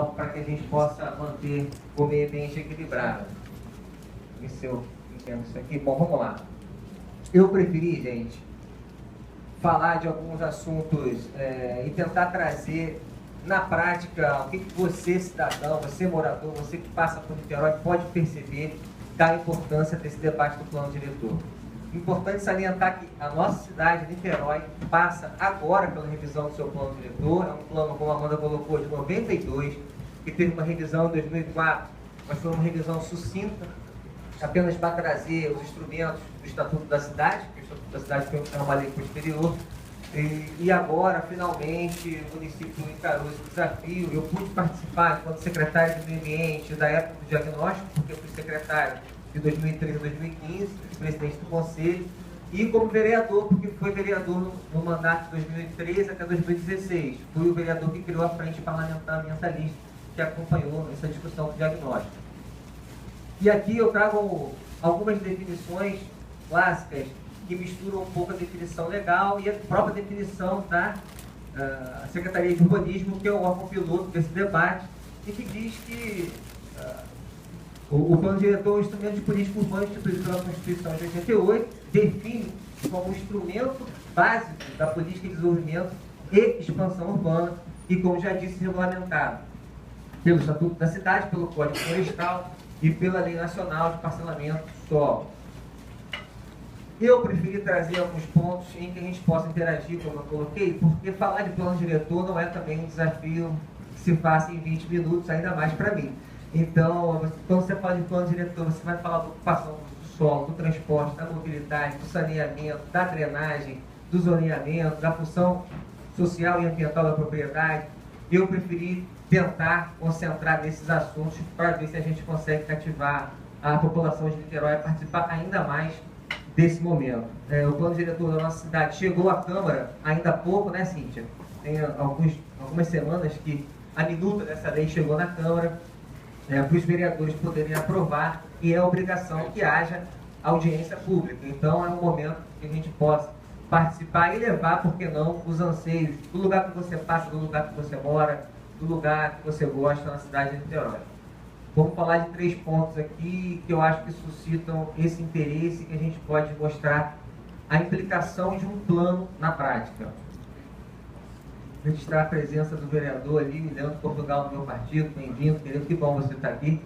para que a gente possa manter o meio ambiente equilibrado. Se eu entendo isso aqui. Bom, vamos lá. Eu preferi, gente, falar de alguns assuntos e tentar trazer na prática o que você, cidadão, você morador, você que passa por Niterói, pode perceber da importância desse debate do plano diretor. Importante salientar que a nossa cidade, Niterói, passa agora pela revisão do seu plano diretor. É um plano, como a Amanda colocou, de 92, que teve uma revisão em 2004, mas foi uma revisão sucinta, apenas para trazer os instrumentos do Estatuto da Cidade, que o Estatuto da Cidade é uma lei posterior. E agora, finalmente, o município encarou esse desafio. Eu pude participar enquanto secretário de Meio Ambiente da época do diagnóstico, porque eu fui secretário de 2013 a 2015, presidente do Conselho, e como vereador, porque fui vereador no mandato de 2013 até 2016. Fui o vereador que criou a Frente Parlamentar Ambientalista, que acompanhou essa discussão do diagnóstico. E aqui eu trago algumas definições clássicas que misturam um pouco a definição legal e a própria definição da Secretaria de Urbanismo, que é o órgão piloto desse debate, e que diz que o plano diretor é um instrumento de política urbana instituído pela Constituição de 88, define como instrumento básico da política de desenvolvimento e expansão urbana e, como já disse, regulamentado pelo Estatuto da Cidade, pelo Código Florestal e pela Lei Nacional de Parcelamento do Solo. Eu preferi trazer alguns pontos em que a gente possa interagir, como eu coloquei, porque falar de plano diretor não é também um desafio que se faça em 20 minutos, ainda mais para mim. Então, quando você fala de plano diretor, você vai falar da ocupação do solo, do transporte, da mobilidade, do saneamento, da drenagem, do zoneamento, da função social e ambiental da propriedade. Eu preferi tentar concentrar nesses assuntos para ver se a gente consegue cativar a população de Niterói a participar ainda mais desse momento. O plano diretor da nossa cidade chegou à Câmara ainda há pouco, né, Cíntia? Tem algumas semanas que a minuta dessa lei chegou na Câmara, para os vereadores poderem aprovar, e é obrigação que haja audiência pública. Então é um momento que a gente possa participar e levar, por que não, os anseios do lugar que você passa, do lugar que você mora, do lugar que você gosta na cidade de Niterói. Vamos falar de 3 pontos aqui que eu acho que suscitam esse interesse, que a gente pode mostrar a implicação de um plano na prática. Registrar a presença do vereador ali, Leandro Portugal, do meu partido, bem-vindo, querido, que bom você estar aqui.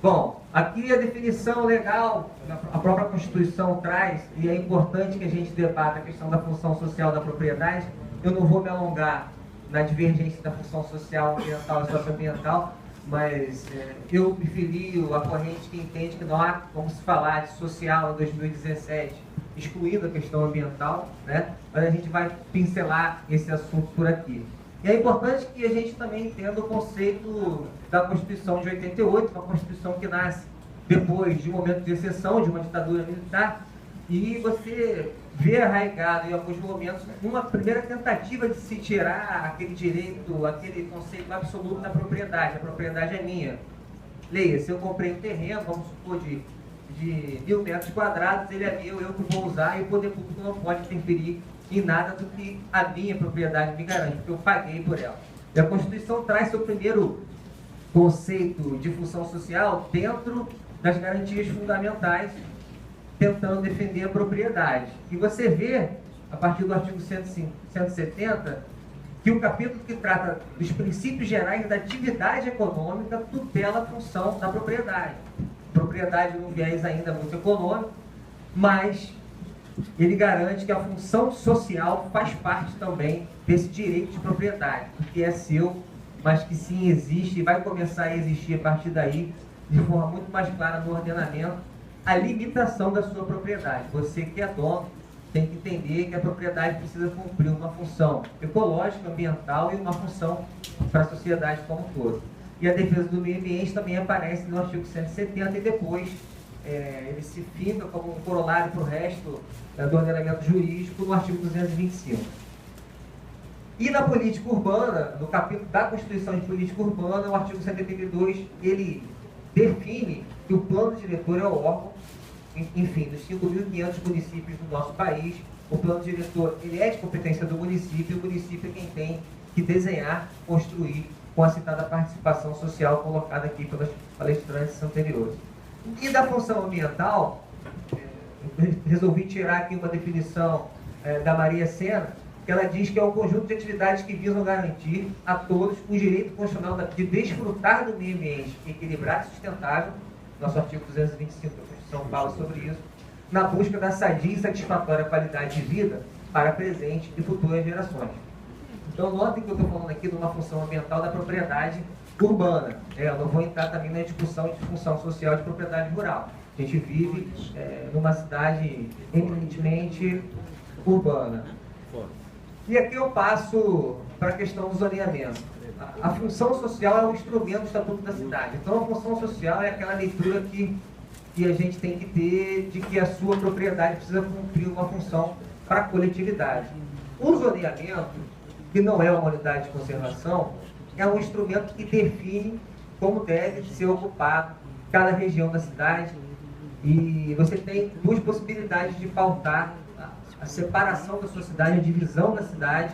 Bom, aqui a definição legal, a própria Constituição traz, e é importante que a gente debata a questão da função social da propriedade. Eu não vou me alongar na divergência da função social, ambiental e socioambiental, mas eu me filio a corrente que entende que não há como se falar de social em 2017, excluindo a questão ambiental, né? Mas a gente vai pincelar esse assunto por aqui. E é importante que a gente também entenda o conceito da Constituição de 88, uma Constituição que nasce depois de um momento de exceção, de uma ditadura militar, e você vê arraigado em alguns momentos uma primeira tentativa de se tirar aquele direito, aquele conceito absoluto da propriedade. A propriedade é minha. Leia, se eu comprei um terreno, vamos supor, de 1.000 metros quadrados, ele é meu, eu que vou usar, e o poder público não pode interferir em nada do que a minha propriedade me garante, porque eu paguei por ela. E a Constituição traz seu primeiro conceito de função social dentro das garantias fundamentais, tentando defender a propriedade. E você vê, a partir do artigo 170, que o capítulo que trata dos princípios gerais da atividade econômica tutela a função da propriedade. Propriedade num viés ainda muito econômico, mas ele garante que a função social faz parte também desse direito de propriedade, porque é seu, mas que sim existe e vai começar a existir a partir daí, de forma muito mais clara no ordenamento, a limitação da sua propriedade. Você que é dono tem que entender que a propriedade precisa cumprir uma função ecológica, ambiental e uma função para a sociedade como um todo. E a defesa do meio ambiente também aparece no artigo 170 e depois ele se finca como um corolário para o resto do ordenamento jurídico no artigo 225. E na política urbana, no capítulo da Constituição de Política Urbana, o artigo 72, ele define que o plano diretor é o órgão, enfim, dos 5.500 municípios do nosso país. O plano diretor ele é de competência do município, e o município é quem tem que desenhar, construir com a citada participação social colocada aqui pelas palestrantes anteriores. E da função ambiental, resolvi tirar aqui uma definição da Maria Sena, que ela diz que é um conjunto de atividades que visam garantir a todos o direito constitucional de desfrutar do meio ambiente equilibrado e sustentável. Nosso artigo 225 da Constituição fala sobre isso, na busca da sadia e satisfatória qualidade de vida para presente e futuras gerações. Então, notem que eu estou falando aqui de uma função ambiental da propriedade urbana. Eu não vou entrar também na discussão de função social de propriedade rural. A gente vive numa cidade eminentemente urbana. E aqui eu passo para a questão do zoneamento. A função social é um instrumento do Estatuto da Cidade. Então, a função social é aquela leitura que a gente tem que ter de que a sua propriedade precisa cumprir uma função para a coletividade. O zoneamento, que não é uma unidade de conservação, é um instrumento que define como deve ser ocupado cada região da cidade. E você tem duas possibilidades de pautar a separação da sua cidade, a divisão da cidade,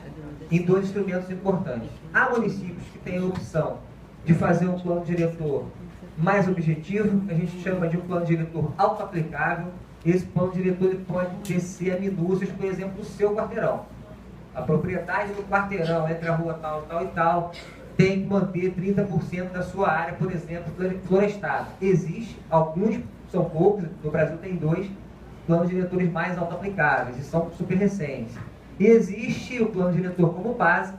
em dois instrumentos importantes. Há municípios que têm a opção de fazer um plano diretor mais objetivo, que a gente chama de um plano diretor auto-aplicável. Esse plano diretor ele pode descer a minúcias, por exemplo, do seu quarteirão. A propriedade do quarteirão entre a rua tal, tal e tal tem que manter 30% da sua área, por exemplo, florestada. Existe, alguns, são poucos, no Brasil tem 2 planos diretores mais auto-aplicáveis, e são super recentes. E existe o plano diretor como base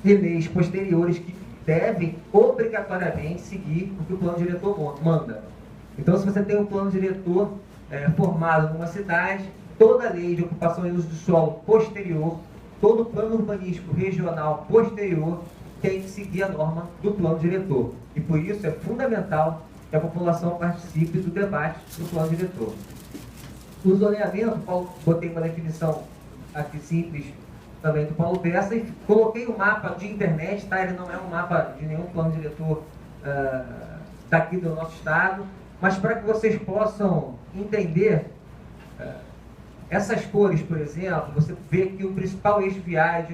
de leis posteriores que devem obrigatoriamente seguir o que o plano diretor manda. Então, se você tem um plano diretor formado numa cidade, toda lei de ocupação e uso do solo posterior, todo plano urbanístico regional posterior tem que seguir a norma do plano diretor. E por isso é fundamental que a população participe do debate do plano diretor. O zoneamento, botei uma definição aqui simples também do Paulo Bessa e coloquei um mapa de internet, tá? Ele não é um mapa de nenhum plano diretor daqui do nosso estado, mas para que vocês possam entender essas cores, por exemplo, você vê que o principal eixo viário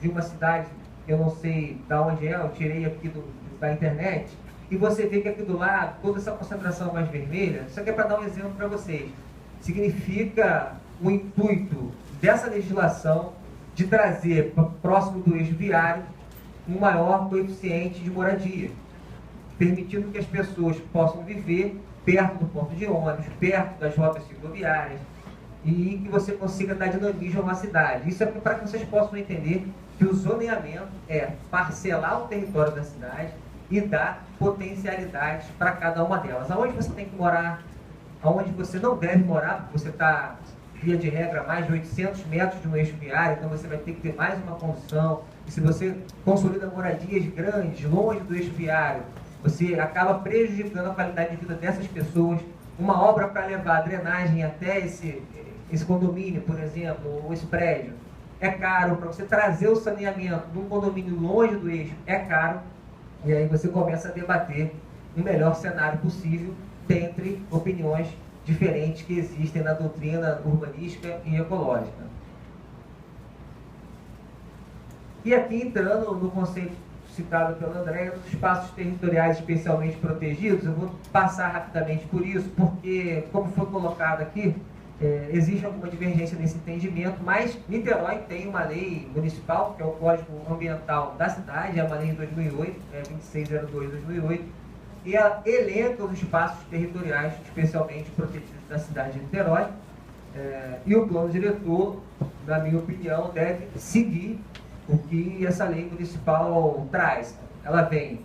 de uma cidade, eu não sei de onde é, eu tirei aqui da internet, e você vê que aqui do lado, toda essa concentração mais vermelha, isso aqui é para dar um exemplo para vocês, significa o intuito dessa legislação de trazer próximo do eixo viário um maior coeficiente de moradia, permitindo que as pessoas possam viver perto do ponto de ônibus, perto das rotas cicloviárias, e que você consiga dar dinamismo a uma cidade. Isso é para que vocês possam entender que o zoneamento é parcelar o território da cidade e dar potencialidades para cada uma delas. Aonde você tem que morar, aonde você não deve morar, porque você está, via de regra, a mais de 800 metros de um eixo viário, então você vai ter que ter mais uma condução. E se você consolida moradias grandes, longe do eixo viário, você acaba prejudicando a qualidade de vida dessas pessoas. Uma obra para levar a drenagem até esse condomínio, por exemplo, ou esse prédio, é caro. Para você trazer o saneamento de um condomínio longe do eixo, é caro. E aí você começa a debater um melhor cenário possível dentre opiniões diferentes que existem na doutrina urbanística e ecológica. E aqui, entrando no conceito citado pelo André, dos espaços territoriais especialmente protegidos, eu vou passar rapidamente por isso, porque, como foi colocado aqui, existe alguma divergência nesse entendimento, mas Niterói tem uma lei municipal, que é o Código Ambiental da cidade, é uma lei de 2008, 2602/2008, e ela elenca os espaços territoriais especialmente protegidos da cidade de Niterói, e o plano diretor, na minha opinião, deve seguir o que essa lei municipal traz. Ela vem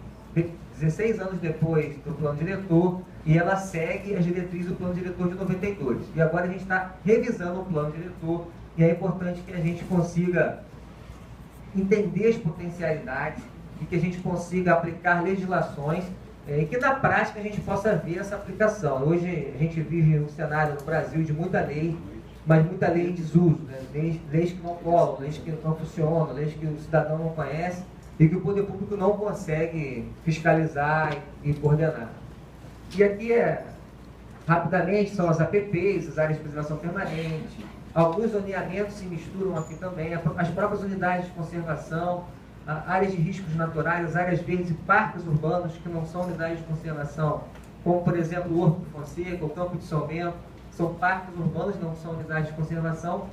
16 anos depois do plano diretor e ela segue as diretrizes do plano diretor de 92. E agora a gente está revisando o plano diretor e é importante que a gente consiga entender as potencialidades e que a gente consiga aplicar legislações e que na prática a gente possa ver essa aplicação. Hoje a gente vive um cenário no Brasil de muita lei, mas muita lei em desuso, né? leis que não colam, leis que não funcionam, leis que o cidadão não conhece e que o poder público não consegue fiscalizar e coordenar. E aqui, rapidamente, são as APPs, as áreas de preservação permanente, alguns zoneamentos se misturam aqui também, as próprias unidades de conservação, áreas de riscos naturais, áreas verdes e parques urbanos que não são unidades de conservação, como, por exemplo, o Horto do Fonseca, o Campo de São Bento, são parques urbanos, não são unidades de conservação,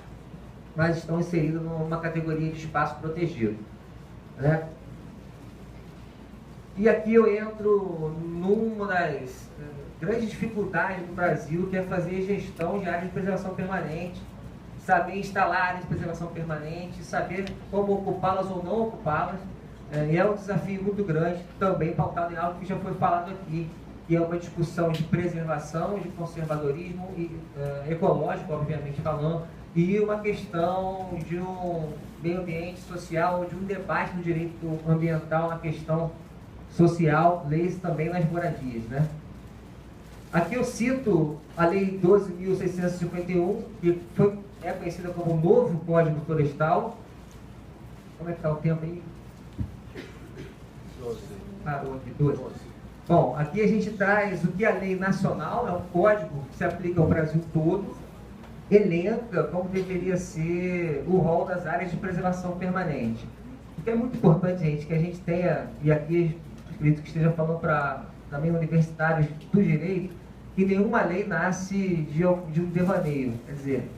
mas estão inseridos numa categoria de espaço protegido, né? E aqui eu entro numa das grandes dificuldades do Brasil, que é fazer gestão de áreas de preservação permanente, saber instalar áreas de preservação permanente, saber como ocupá-las ou não ocupá-las. É um desafio muito grande, também pautado em algo que já foi falado aqui, que é uma discussão de preservação, de conservadorismo e, ecológico, obviamente falando, e uma questão de um meio ambiente social, de um debate do direito ambiental na questão social, leis também nas moradias, né? Aqui eu cito a Lei 12.651, que é conhecida como o novo Código Florestal. Como é que está o tempo aí? 12. Parou aqui, 12. Bom, aqui a gente traz o que a lei nacional, é um código que se aplica ao Brasil todo, elenca como deveria ser o rol das áreas de preservação permanente. O que é muito importante, gente, que a gente tenha, e aqui acredito que esteja falando para também universitários do direito, que nenhuma lei nasce de um devaneio. Quer dizer,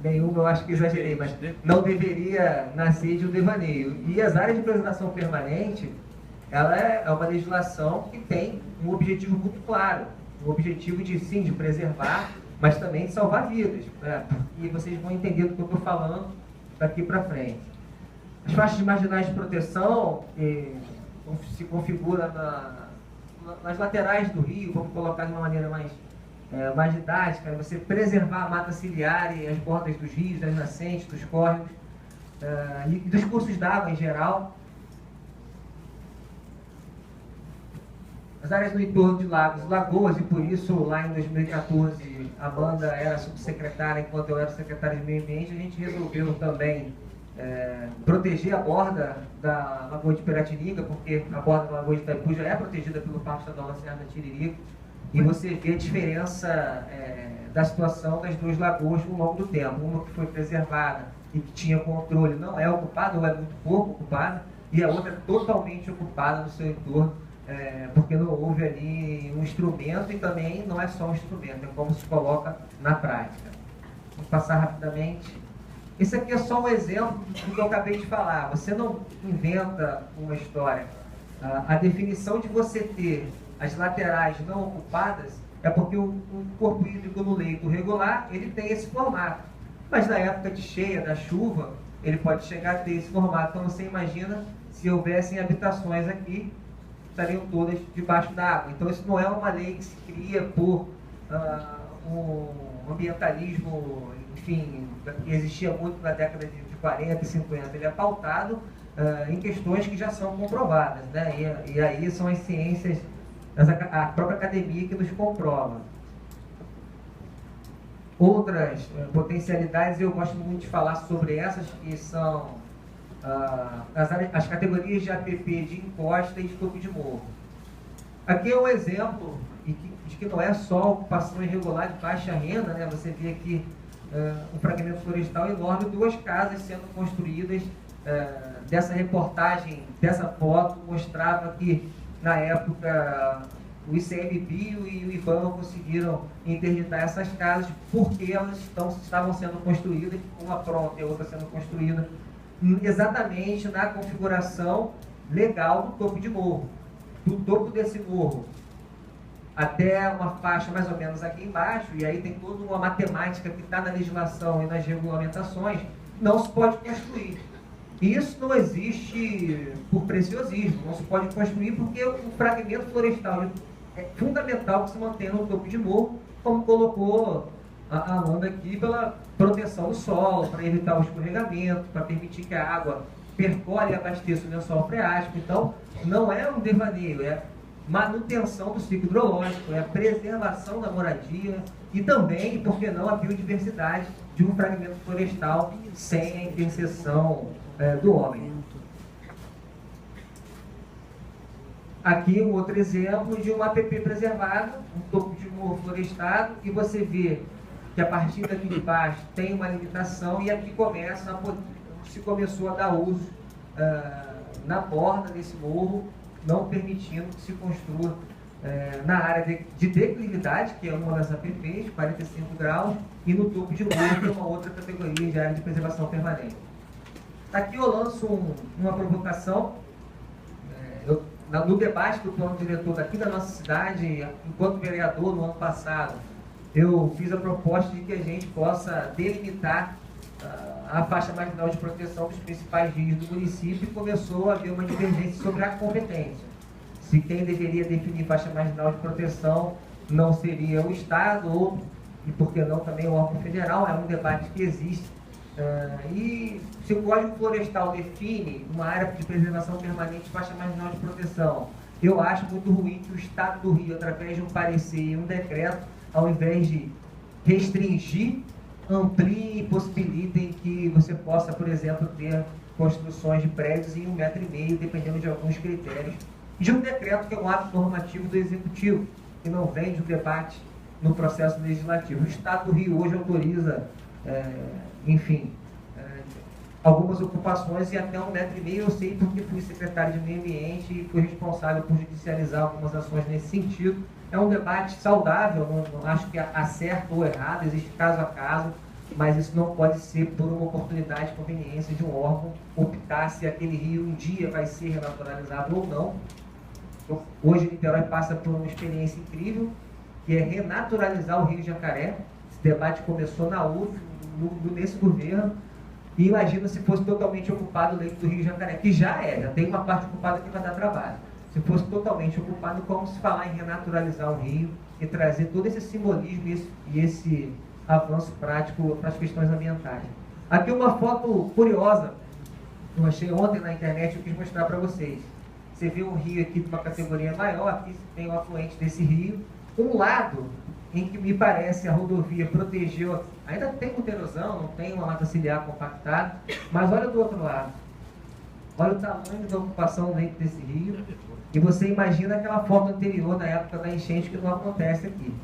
nenhuma eu acho que exagerei, mas não deveria nascer de um devaneio. E as áreas de preservação permanente, ela é uma legislação que tem um objetivo muito claro, o objetivo de, sim, de preservar, mas também de salvar vidas. E vocês vão entender do que eu estou falando daqui para frente. As faixas marginais de proteção se configura nas laterais do rio, vamos colocar de uma maneira mais didática, você preservar a mata ciliar e as bordas dos rios, das nascentes, dos córregos, e dos cursos d'água em geral. As áreas no entorno de lagos, lagoas, e por isso lá em 2014 a Amanda era subsecretária, enquanto eu era secretário de Meio Ambiente, a gente resolveu também proteger a borda da Lagoa de Piratininga, porque a borda da Lagoa de Itaipu já é protegida pelo Parque Estadual da Serra da Tiririca, e você vê a diferença da situação das duas lagoas ao longo do tempo. Uma que foi preservada e que tinha controle não é ocupada, ou é muito pouco ocupada, e a outra totalmente ocupada no seu entorno, porque não houve ali um instrumento, e também não é só um instrumento, é como se coloca na prática. Vou passar rapidamente. Esse aqui é só um exemplo do que eu acabei de falar. Você não inventa uma história. A definição de você ter as laterais não ocupadas é porque o corpo hídrico no leito regular, ele tem esse formato. Mas na época de cheia, da chuva, ele pode chegar a ter esse formato. Então você imagina se houvessem habitações aqui, estariam todas debaixo d'água. Então isso não é uma lei que se cria por um ambientalismo, enfim, que existia muito na década de 40 e 50. Ele é pautado em questões que já são comprovadas, né? E aí são as ciências, a própria academia que nos comprova. Outras potencialidades, eu gosto muito de falar sobre essas, que são as categorias de APP de encosta e de topo de morro. Aqui é um exemplo de que não é só ocupação irregular de baixa renda, né? Você vê aqui um fragmento florestal enorme, duas casas sendo construídas. Dessa reportagem, dessa foto, mostrava que na época o ICMBio e o IBAMA conseguiram interditar essas casas porque elas estavam sendo construídas, uma pronta e a outra sendo construída exatamente na configuração legal do topo de morro. Do topo desse morro até uma faixa mais ou menos aqui embaixo, e aí tem toda uma matemática que está na legislação e nas regulamentações, não se pode construir. Isso não existe por preciosismo, não se pode construir porque o fragmento florestal é fundamental que se mantenha no topo de morro, como colocou a Amanda aqui, pela proteção do solo, para evitar o escorregamento, para permitir que a água percore e abasteça o lençol freático. Então, não é um devaneio, é manutenção do ciclo hidrológico, é a preservação da moradia e também, por que não, a biodiversidade de um fragmento florestal sem a interseção do homem. Aqui um outro exemplo de um APP preservado, um topo de morro florestado, e você vê que a partir daqui de baixo tem uma limitação, e aqui se começou a dar uso na borda desse morro, não permitindo que se construa na área de declividade, que é uma das APPs, 45 graus, e no topo de morro, que é uma outra categoria de área de preservação permanente. Aqui eu lanço uma provocação. No debate do plano diretor daqui da nossa cidade, enquanto vereador no ano passado, eu fiz a proposta de que a gente possa delimitar a faixa marginal de proteção dos principais rios do município, e começou a haver uma divergência sobre a competência. Se quem deveria definir faixa marginal de proteção não seria o Estado, e por que não também o órgão federal, é um debate que existe. E se o Código Florestal define uma área de preservação permanente faixa marginal de proteção, eu acho muito ruim que o Estado do Rio, através de um parecer e um decreto, ao invés de restringir, amplie e possibilitem que você possa, por exemplo, ter construções de prédios em 1,5 metro, dependendo de alguns critérios, de um decreto que é um ato normativo do Executivo, que não vem de um debate no processo legislativo. O Estado do Rio hoje autoriza, algumas ocupações e até 1,5 metro, eu sei porque fui secretário de Meio Ambiente e fui responsável por judicializar algumas ações nesse sentido. É um debate saudável, não acho que há certo ou errado, existe caso a caso, mas isso não pode ser por uma oportunidade de conveniência de um órgão optar se aquele rio um dia vai ser renaturalizado ou não. Hoje Niterói passa por uma experiência incrível, que é renaturalizar o Rio Jacaré. Esse debate começou na UF, nesse governo, e imagina se fosse totalmente ocupado o leito do Rio Jacaré, que já tem uma parte ocupada que vai dar trabalho. Se fosse totalmente ocupado, como se falar em renaturalizar o rio e trazer todo esse simbolismo e esse avanço prático para as questões ambientais. Aqui uma foto curiosa, eu achei ontem na internet, eu quis mostrar para vocês. Você vê um rio aqui de uma categoria maior, aqui tem o afluente desse rio. Um lado em que me parece a rodovia protegeu, ainda tem muita erosão, não tem uma mata ciliar compactada, mas olha do outro lado. Olha o tamanho da ocupação dentro desse rio. E você imagina aquela foto anterior, da época da enchente, que não acontece aqui.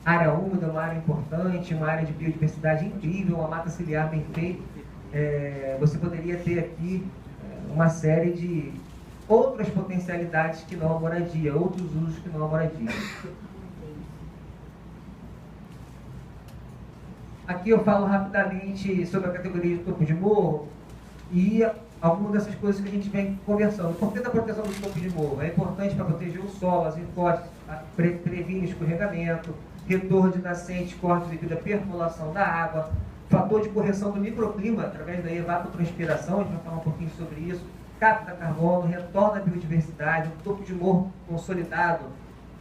Área úmida, uma área importante, uma área de biodiversidade incrível, uma mata ciliar bem feita. Você poderia ter aqui uma série de outras potencialidades que não a moradia, outros usos que não a moradia. Aqui eu falo rapidamente sobre a categoria de topo de morro e algumas dessas coisas que a gente vem conversando. Por que da proteção do topo de morro? É importante para proteger o solo, as encostas, prevenir escorregamento, retorno de nascentes, cortes devido à percolação da água, fator de correção do microclima através da evapotranspiração, a gente vai falar um pouquinho sobre isso, capta carbono, retorna a biodiversidade, o topo de morro consolidado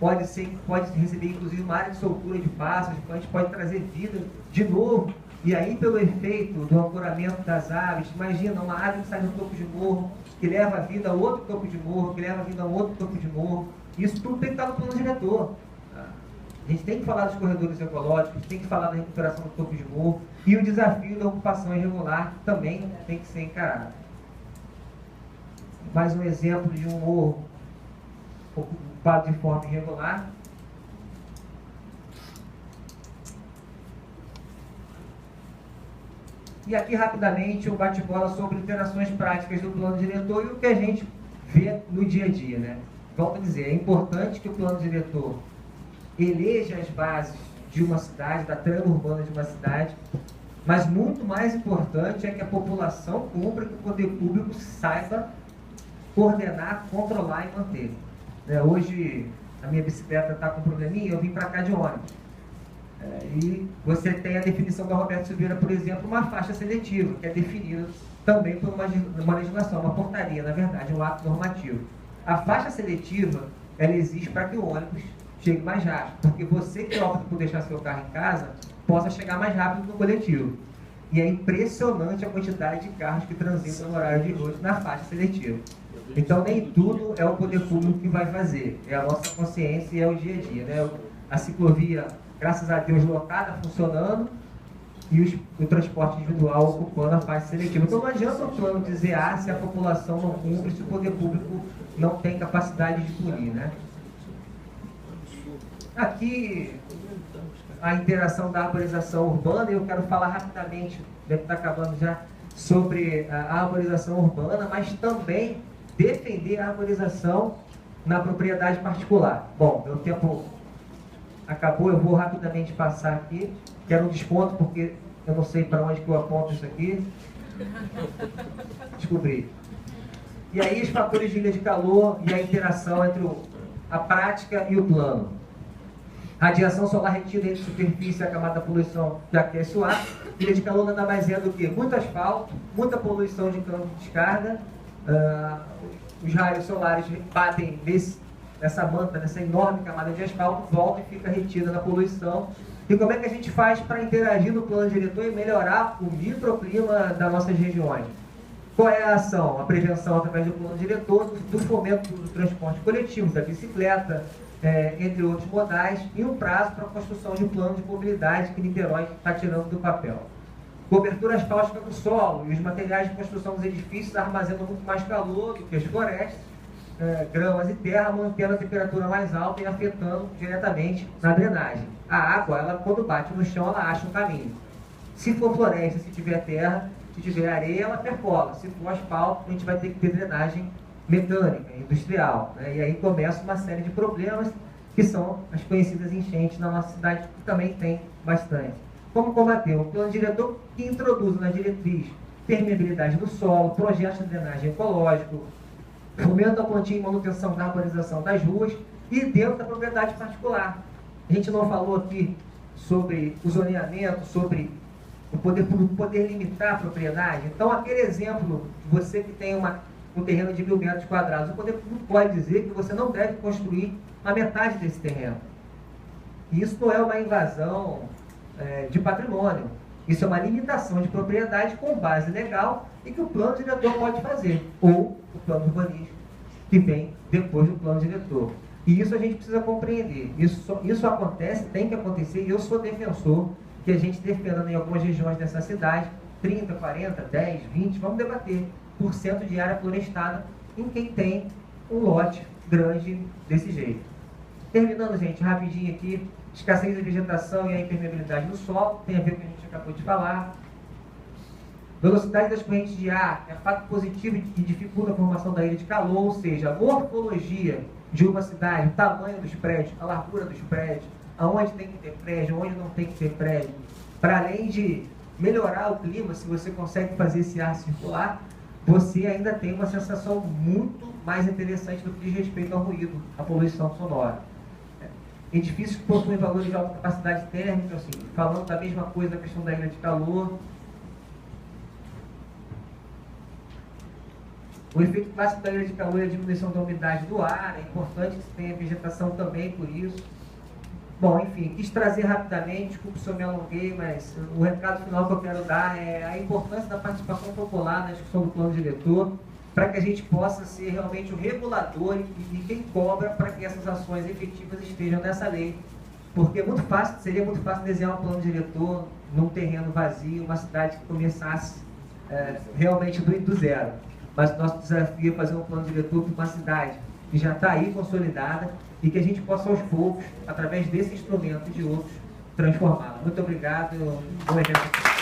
pode receber inclusive uma área de soltura de pássaros, a gente pode trazer vida de novo. E aí, pelo efeito do ancoramento das aves, imagina uma ave que sai do topo de morro, que leva a vida a outro topo de morro, que leva a vida a outro topo de morro. Isso tudo tem que estar no plano diretor. A gente tem que falar dos corredores ecológicos, a gente tem que falar da recuperação do topo de morro, e o desafio da ocupação irregular também tem que ser encarado. Mais um exemplo de um morro ocupado de forma irregular. E aqui, rapidamente, um bate-bola sobre interações práticas do plano diretor e o que a gente vê no dia a dia, né? Volto a dizer, é importante que o plano diretor eleja as bases de uma cidade, da trama urbana de uma cidade, mas muito mais importante é que a população cumpra, que o poder público saiba coordenar, controlar e manter. Hoje, a minha bicicleta está com um probleminha, eu vim para cá de ônibus. E você tem a definição da Roberto Silveira, por exemplo, uma faixa seletiva, que é definida também por uma legislação, uma portaria, na verdade, um ato normativo. A faixa seletiva, ela existe para que o ônibus chegue mais rápido, porque você que opta por deixar seu carro em casa, possa chegar mais rápido no coletivo. E é impressionante a quantidade de carros que transitam no horário de noite na faixa seletiva. Então, nem tudo é o poder público que vai fazer, é a nossa consciência e é o dia a dia, né? A ciclovia, graças a Deus, lotada, funcionando, e o transporte individual ocupando a faixa seletiva. Então não adianta o plano dizer se a população não cumpre, se o poder público não tem capacidade de punir, né? Aqui, a interação da arborização urbana, eu quero falar rapidamente, deve estar acabando já, sobre a arborização urbana, mas também defender a arborização na propriedade particular. Bom, meu tempo acabou, eu vou rapidamente passar aqui. Quero um desconto, porque eu não sei para onde que eu aponto isso aqui. Descobri. E aí os fatores de ilha de calor e a interação entre a prática e o plano. Radiação solar retida entre superfície e a camada da poluição que aquece o ar. Ilha de calor nada mais é do que muito asfalto, muita poluição de cano de descarga. Os raios solares batem nessa manta, nessa enorme camada de asfalto, volta e fica retida na poluição. E como é que a gente faz para interagir no plano diretor e melhorar o microclima das nossas regiões? Qual é a ação? A prevenção através do plano diretor, do fomento do transporte coletivo, da bicicleta, entre outros modais, e um prazo para a construção de um plano de mobilidade que Niterói está tirando do papel. Cobertura asfáltica do solo e os materiais de construção dos edifícios armazenam muito mais calor do que as florestas, gramas e terra, mantendo a temperatura mais alta e afetando diretamente na drenagem. A água, ela, quando bate no chão, ela acha um caminho. Se for floresta, se tiver terra, se tiver areia, ela percola. Se for asfalto, a gente vai ter que ter drenagem mecânica, industrial, né? E aí começa uma série de problemas que são as conhecidas enchentes na nossa cidade, que também tem bastante. Como combater? O plano diretor que introduz na diretriz permeabilidade do solo, projetos de drenagem ecológico, fomenta a plantio e manutenção da arborização das ruas e dentro da propriedade particular. A gente não falou aqui sobre o zoneamento, sobre o poder limitar a propriedade. Então, aquele exemplo, você que tem um terreno de 1.000 metros quadrados, o poder público pode dizer que você não deve construir a metade desse terreno. E isso não é uma invasão de patrimônio. Isso é uma limitação de propriedade com base legal e que o plano diretor pode fazer, ou o plano urbanístico, que vem depois do plano diretor. E isso a gente precisa compreender. Isso acontece, tem que acontecer, e eu sou defensor que a gente defenda em algumas regiões dessa cidade 30, 40, 10, 20, vamos debater, por cento de área florestada em quem tem um lote grande desse jeito. Terminando, gente, rapidinho aqui, escassez de vegetação e a impermeabilidade do solo, tem a ver com o que a gente acabou de falar. Velocidade das correntes de ar é fato positivo e dificulta a formação da ilha de calor, ou seja, a morfologia de uma cidade, o tamanho dos prédios, a largura dos prédios, aonde tem que ter prédio, onde não tem que ter prédio. Para além de melhorar o clima, se você consegue fazer esse ar circular, você ainda tem uma sensação muito mais interessante do que diz respeito ao ruído, à poluição sonora. Edifícios que possuem valores de alta capacidade térmica, assim, falando da mesma coisa da questão da ilha de calor. O efeito clássico da ilha de calor é a diminuição da umidade do ar, é importante que se tenha vegetação também por isso. Bom, enfim, quis trazer rapidamente, desculpe se eu me alonguei, mas o recado final que eu quero dar é a importância da participação popular na discussão do plano diretor, para que a gente possa ser realmente o regulador e quem cobra para que essas ações efetivas estejam nessa lei. Porque seria muito fácil desenhar um plano diretor num terreno vazio, uma cidade que começasse realmente do zero. Mas o nosso desafio é fazer um plano diretor para uma cidade que já está aí consolidada e que a gente possa aos poucos, através desse instrumento e de outros, transformá-la. Muito obrigado. Bom evento.